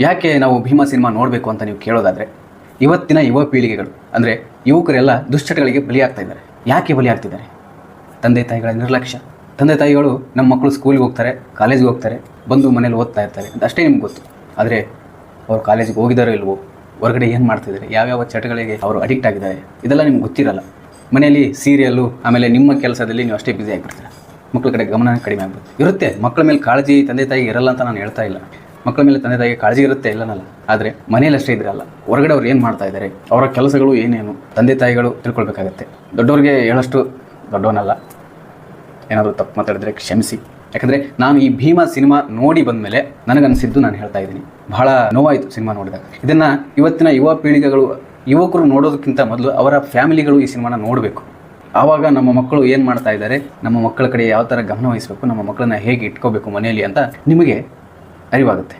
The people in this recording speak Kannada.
ಯಾಕೆ ನಾವು ಭೀಮಾ ಸಿನಿಮಾ ನೋಡಬೇಕು ಅಂತ ನೀವು ಕೇಳೋದಾದರೆ, ಇವತ್ತಿನ ಯುವ ಪೀಳಿಗೆಗಳು ಅಂದರೆ ಯುವಕರೆಲ್ಲ ದುಶ್ಚಟಗಳಿಗೆ ಬಲಿಯಾಗ್ತಾ ಇದ್ದಾರೆ. ಯಾಕೆ ಬಲಿಯಾಗ್ತಿದ್ದಾರೆ? ತಂದೆ ತಾಯಿಗಳ ನಿರ್ಲಕ್ಷ್ಯ. ತಂದೆ ತಾಯಿಗಳು ನಮ್ಮ ಮಕ್ಕಳು ಸ್ಕೂಲಿಗೆ ಹೋಗ್ತಾರೆ, ಕಾಲೇಜಿಗೆ ಹೋಗ್ತಾರೆ, ಬಂದು ಮನೇಲಿ ಓದ್ತಾ ಇರ್ತಾರೆ ಅಂತ ಅಷ್ಟೇ ನಿಮ್ಗೆ ಗೊತ್ತು. ಆದರೆ ಅವ್ರು ಕಾಲೇಜಿಗೆ ಹೋಗಿದ್ದಾರೋ ಇಲ್ವೋ, ಹೊರಗಡೆ ಏನು ಮಾಡ್ತಿದ್ದಾರೆ, ಯಾವ್ಯಾವ ಚಟಗಳಿಗೆ ಅವರು ಅಡಿಕ್ಟ್ ಆಗಿದ್ದಾರೆ, ಇದೆಲ್ಲ ನಿಮ್ಗೆ ಗೊತ್ತಿರಲ್ಲ. ಮನೆಯಲ್ಲಿ ಸೀರಿಯಲ್ಲು, ಆಮೇಲೆ ನಿಮ್ಮ ಕೆಲಸದಲ್ಲಿ ನೀವು ಅಷ್ಟೇ ಬ್ಯುಸಿ ಆಗಿಬಿಡ್ತೀರ. ಮಕ್ಕಳ ಕಡೆ ಗಮನ ಕಡಿಮೆ ಆಗ್ಬಿಡುತ್ತೆ. ಇರುತ್ತೆ ಮಕ್ಕಳ ಮೇಲೆ ಕಾಳಜಿ ತಂದೆ ತಾಯಿಗೆ ಇರಲ್ಲ ಅಂತ ನಾನು ಹೇಳ್ತಾ ಇಲ್ಲ. ಮಕ್ಕಳ ಮೇಲೆ ತಂದೆ ತಾಯಿಗೆ ಕಾಳಜಿ ಇರುತ್ತೆ ಇಲ್ಲನಲ್ಲ. ಆದರೆ ಮನೇಲಿ ಅಷ್ಟೇ ಇದ್ರಲ್ಲ, ಹೊರಗಡೆ ಅವ್ರು ಏನು ಮಾಡ್ತಾ ಇದ್ದಾರೆ, ಅವರ ಕೆಲಸಗಳು ಏನೇನು ತಂದೆ ತಾಯಿಗಳು ತಿಳ್ಕೊಳ್ಬೇಕಾಗತ್ತೆ. ದೊಡ್ಡವ್ರಿಗೆ ಹೇಳೋಷ್ಟು ದೊಡ್ಡವನಲ್ಲ. ಏನಾದರೂ ತಪ್ಪು ಮಾತಾಡಿದ್ರೆ ಕ್ಷಮಿಸಿ. ಯಾಕಂದರೆ ನಾನು ಈ ಭೀಮಾ ಸಿನಿಮಾ ನೋಡಿ ಬಂದಮೇಲೆ ನನಗನ್ಸಿದ್ದು ನಾನು ಹೇಳ್ತಾ ಇದ್ದೀನಿ. ಬಹಳ ನೋವಾಯಿತು ಸಿನಿಮಾ ನೋಡಿದಾಗ. ಇದನ್ನು ಇವತ್ತಿನ ಯುವ ಪೀಳಿಗೆಗಳು, ಯುವಕರು ನೋಡೋದಕ್ಕಿಂತ ಮೊದಲು ಅವರ ಫ್ಯಾಮಿಲಿಗಳು ಈ ಸಿನಿಮಾನ ನೋಡಬೇಕು. ಆವಾಗ ನಮ್ಮ ಮಕ್ಕಳು ಏನು ಮಾಡ್ತಾ ಇದ್ದಾರೆ, ನಮ್ಮ ಮಕ್ಕಳ ಕಡೆ ಯಾವ ಥರ ಗಮನ ವಹಿಸಬೇಕು, ನಮ್ಮ ಮಕ್ಕಳನ್ನ ಹೇಗೆ ಇಟ್ಕೋಬೇಕು ಮನೆಯಲ್ಲಿ ಅಂತ ನಿಮಗೆ ಅರಿವಾಗುತ್ತೆ.